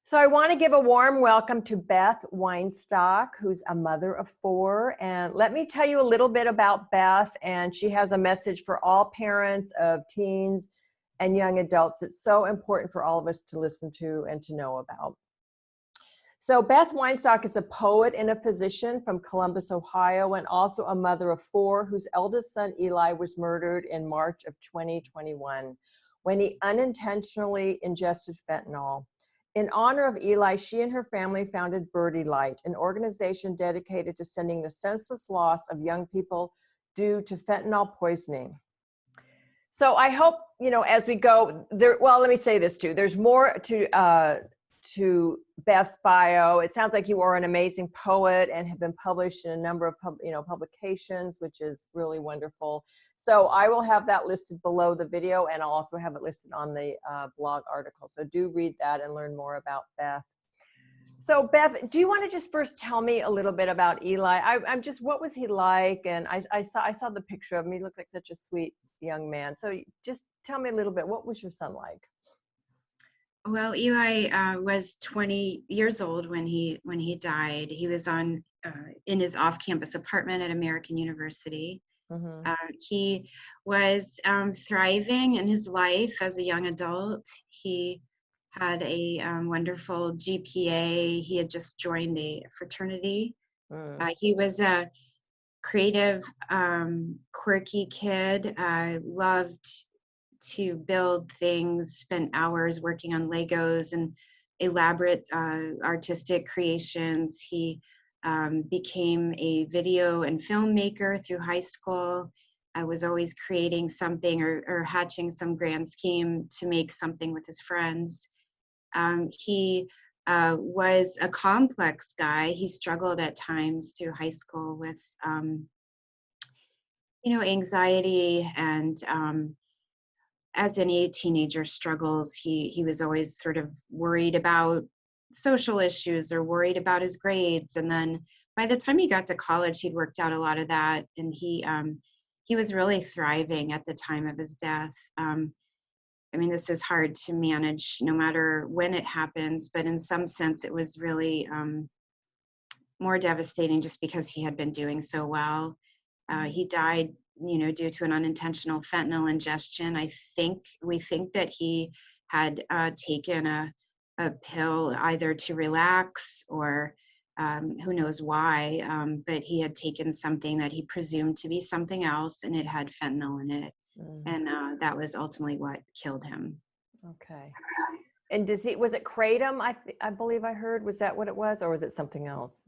So I want to give a warm welcome to Beth Weinstock, who's a mother of 4. And let me tell you a little bit about Beth. And she has a message for all parents of teens and young adults that's so important for all of us to listen to and to know about. So Beth Weinstock is a poet and a physician from Columbus, Ohio, and also a mother of 4 whose eldest son, Eli, was murdered in March of 2021 when he unintentionally ingested fentanyl. In honor of Eli, she and her family founded BirdieLight, an organization dedicated to sending the senseless loss of young people due to fentanyl poisoning. So I hope, as we go there, well, let me say this too. There's more to Beth's bio. It sounds like you are an amazing poet and have been published in a number of publications, which is really wonderful. So I will have that listed below the video, and I'll also have it listed on the blog article. So do read that and learn more about Beth. So Beth, do you want to just first tell me a little bit about Eli? I'm just, what was he like? And I saw the picture of him. He looked like such a sweet young man. So just tell me a little bit. What was your son like? Well, Eli was 20 years old when he died. He was in his off-campus apartment at American University. Mm-hmm. He was thriving in his life as a young adult. He had a wonderful GPA. He had just joined a fraternity. He was a creative, quirky kid. Loved to build things, spent hours working on Legos and elaborate artistic creations. He became a video and filmmaker through high school. I was always creating something or hatching some grand scheme to make something with his friends. He was a complex guy. He struggled at times through high school with anxiety, and as any teenager struggles, he was always sort of worried about social issues or worried about his grades. And then by the time he got to college, he'd worked out a lot of that, and he was really thriving at the time of his death. I mean, this is hard to manage no matter when it happens, but in some sense it was really more devastating just because he had been doing so well. He died due to an unintentional fentanyl ingestion. We think that he had taken a pill either to relax or who knows why, but he had taken something that he presumed to be something else, and it had fentanyl in it. And that was ultimately what killed him. Okay. And was it kratom? I believe I heard, was that what it was, or was it something else?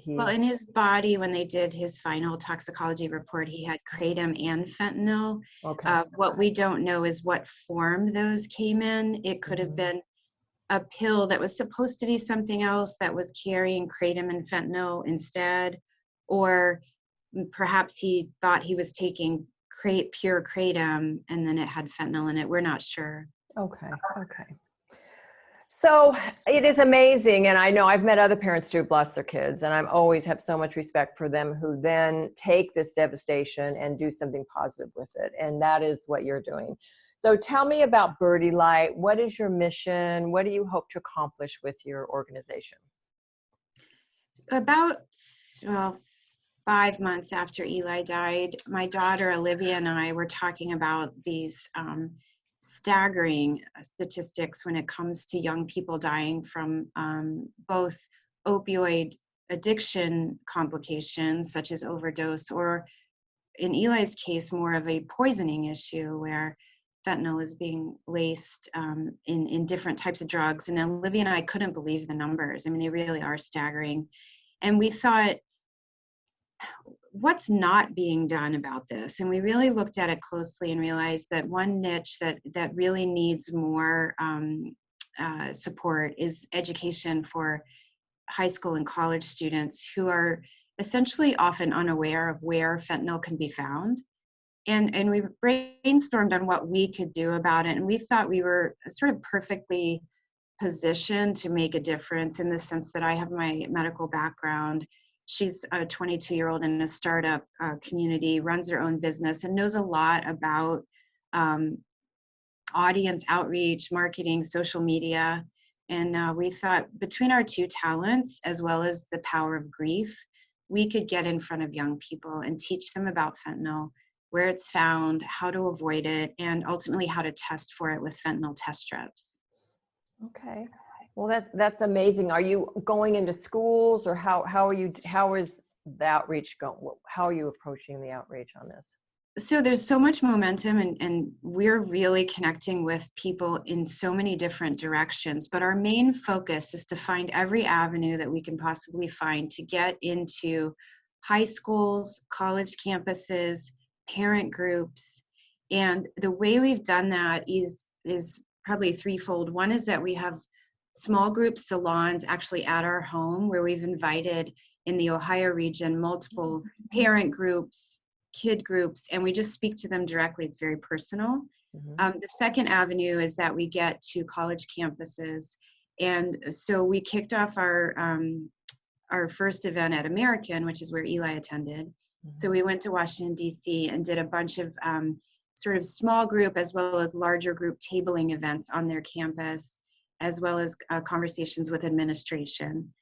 Well, in his body, when they did his final toxicology report, he had kratom and fentanyl. Okay. What we don't know is what form those came in. It could have been a pill that was supposed to be something else that was carrying kratom and fentanyl instead, or perhaps he thought he was taking pure kratom and then it had fentanyl in it. We're not sure. Okay. Okay. So it is amazing, and I know I've met other parents who've lost their kids, and I always have so much respect for them who then take this devastation and do something positive with it, and that is what you're doing. So tell me about BirdieLight. What is your mission? What do you hope to accomplish with your organization? About 5 months after Eli died, my daughter Olivia and I were talking about these staggering statistics when it comes to young people dying from both opioid addiction complications such as overdose, or in Eli's case more of a poisoning issue where fentanyl is being laced in different types of drugs. And Olivia and I couldn't believe the numbers. I mean, they really are staggering. And we thought, what's not being done about this? And we really looked at it closely and realized that one niche that really needs more support is education for high school and college students who are essentially often unaware of where fentanyl can be found. And we brainstormed on what we could do about it. And we thought we were sort of perfectly positioned to make a difference in the sense that I have my medical background. She's a 22-year-old in a startup community, runs her own business, and knows a lot about audience outreach, marketing, social media. And we thought between our two talents, as well as the power of grief, we could get in front of young people and teach them about fentanyl, where it's found, how to avoid it, and ultimately how to test for it with fentanyl test strips. Okay. Well, that's amazing. Are you going into schools, or how is the outreach going? How are you approaching the outreach on this? So there's so much momentum, and we're really connecting with people in so many different directions. But our main focus is to find every avenue that we can possibly find to get into high schools, college campuses, parent groups. And the way we've done that is probably threefold. One is that we have small group salons actually at our home, where we've invited in the Ohio region multiple parent groups, kid groups, and we just speak to them directly. It's very personal. The second avenue is that we get to college campuses. And so we kicked off our first event at American, which is where Eli attended. So we went to Washington, D.C. and did a bunch of sort of small group as well as larger group tabling events on their campus, as well as conversations with administration.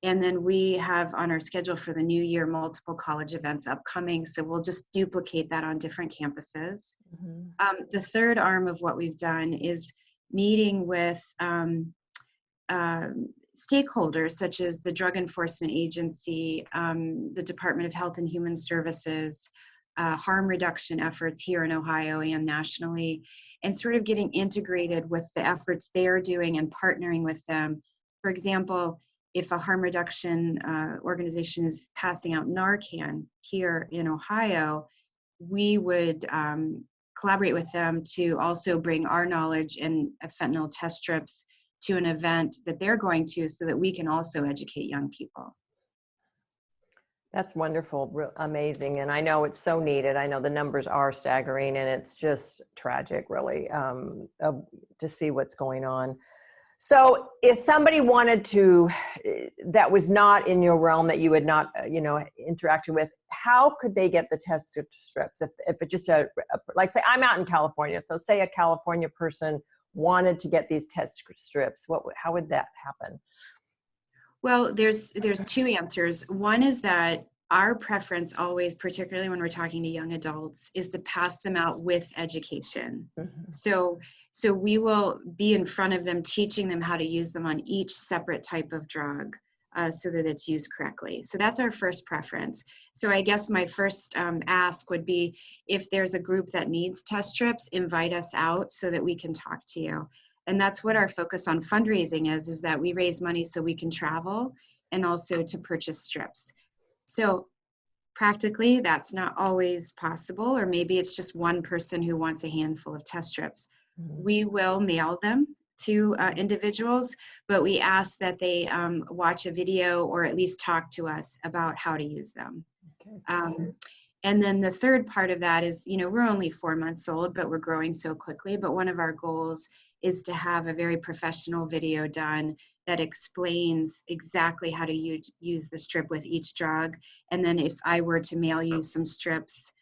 And then we have on our schedule for the new year multiple college events upcoming. So we'll just duplicate that on different campuses. The third arm of what we've done is meeting with stakeholders such as the Drug Enforcement Agency, the Department of Health and Human Services, harm reduction efforts here in Ohio and nationally, and sort of getting integrated with the efforts they're doing and partnering with them. For example, if a harm reduction organization is passing out Narcan here in Ohio, we would collaborate with them to also bring our knowledge and fentanyl test strips to an event that they're going to, so that we can also educate young people. That's wonderful, amazing. And I know it's so needed. I know the numbers are staggering, and it's just tragic, really, to see what's going on. So if somebody wanted to, that was not in your realm, that you had not, interacted with, how could they get the test strips? If it just, like say I'm out in California, so say a California person wanted to get these test strips, how would that happen? Well, there's two answers. One is that our preference always, particularly when we're talking to young adults, is to pass them out with education. So we will be in front of them, teaching them how to use them on each separate type of drug, so that it's used correctly. So that's our first preference. So I guess my first ask would be, if there's a group that needs test strips, invite us out so that we can talk to you. And that's what our focus on fundraising is that we raise money so we can travel and also to purchase strips. So practically, that's not always possible, or maybe it's just one person who wants a handful of test strips. We will mail them to individuals, but we ask that they watch a video or at least talk to us about how to use them. And then the third part of that is, we're only 4 months old, but we're growing so quickly. But one of our goals is to have a very professional video done that explains exactly how to use the strip with each drug. And then if I were to mail you some strips,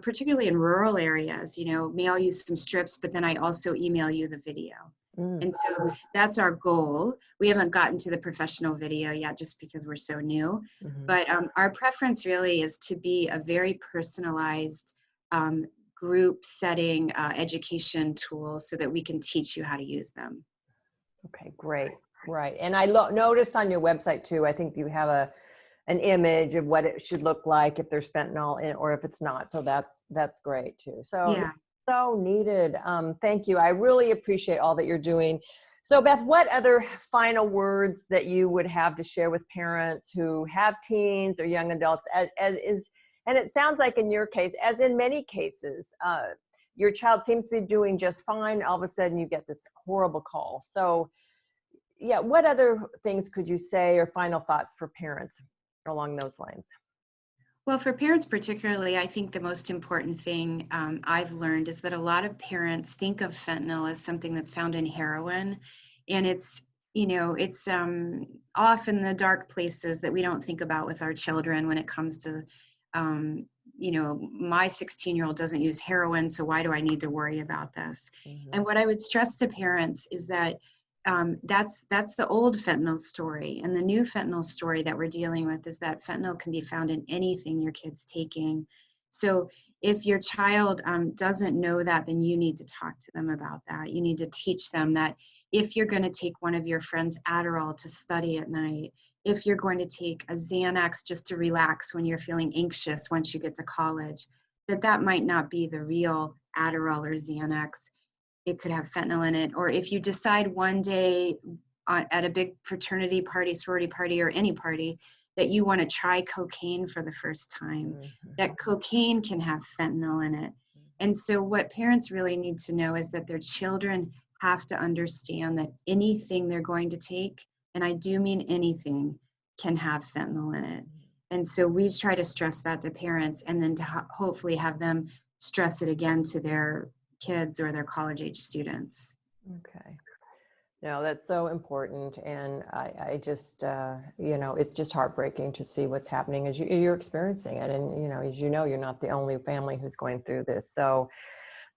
particularly in rural areas, mail you some strips, but then I also email you the video. And so that's our goal. We haven't gotten to the professional video yet, just because we're so new. But our preference really is to be a very personalized group setting education tool, so that we can teach you how to use them. Okay, great. Right. And I noticed on your website too, I think you have an image of what it should look like if there's fentanyl in, or if it's not. So that's great too. So yeah. So needed. Thank you. I really appreciate all that you're doing. So Beth, what other final words that you would have to share with parents who have teens or young adults, and it sounds like in your case, as in many cases, your child seems to be doing just fine. All of a sudden you get this horrible call. So yeah, what other things could you say, or final thoughts for parents along those lines? Well, for parents particularly, I think the most important thing I've learned is that a lot of parents think of fentanyl as something that's found in heroin, and it's often the dark places that we don't think about with our children when it comes to, my 16-year-old doesn't use heroin, so why do I need to worry about this? And what I would stress to parents is that that's the old fentanyl story. And the new fentanyl story that we're dealing with is that fentanyl can be found in anything your kid's taking. So if your child doesn't know that, then you need to talk to them about that. You need to teach them that if you're going to take one of your friend's Adderall to study at night, if you're going to take a Xanax just to relax when you're feeling anxious once you get to college, that might not be the real Adderall or Xanax. It could have fentanyl in it. Or if you decide one day at a big fraternity party, sorority party, or any party that you want to try cocaine for the first time, that cocaine can have fentanyl in it. And so what parents really need to know is that their children have to understand that anything they're going to take, and I do mean anything, can have fentanyl in it. And so we try to stress that to parents, and then to hopefully have them stress it again to their kids or their college age students. Okay. No, that's so important. And I just, you know, it's just heartbreaking to see what's happening as you're experiencing it. And, you know, as you know, you're not the only family who's going through this. So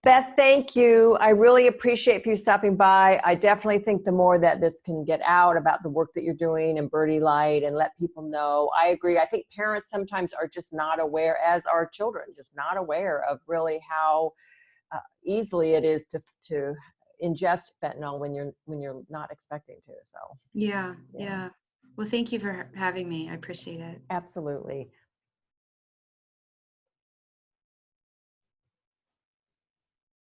Beth, thank you. I really appreciate you stopping by. I definitely think the more that this can get out about the work that you're doing and BirdieLight and let people know, I agree. I think parents sometimes are just not aware, as are children, just not aware of really how easily it is to ingest fentanyl when you're not expecting to. So Yeah. Well, thank you for having me. I appreciate it. absolutely.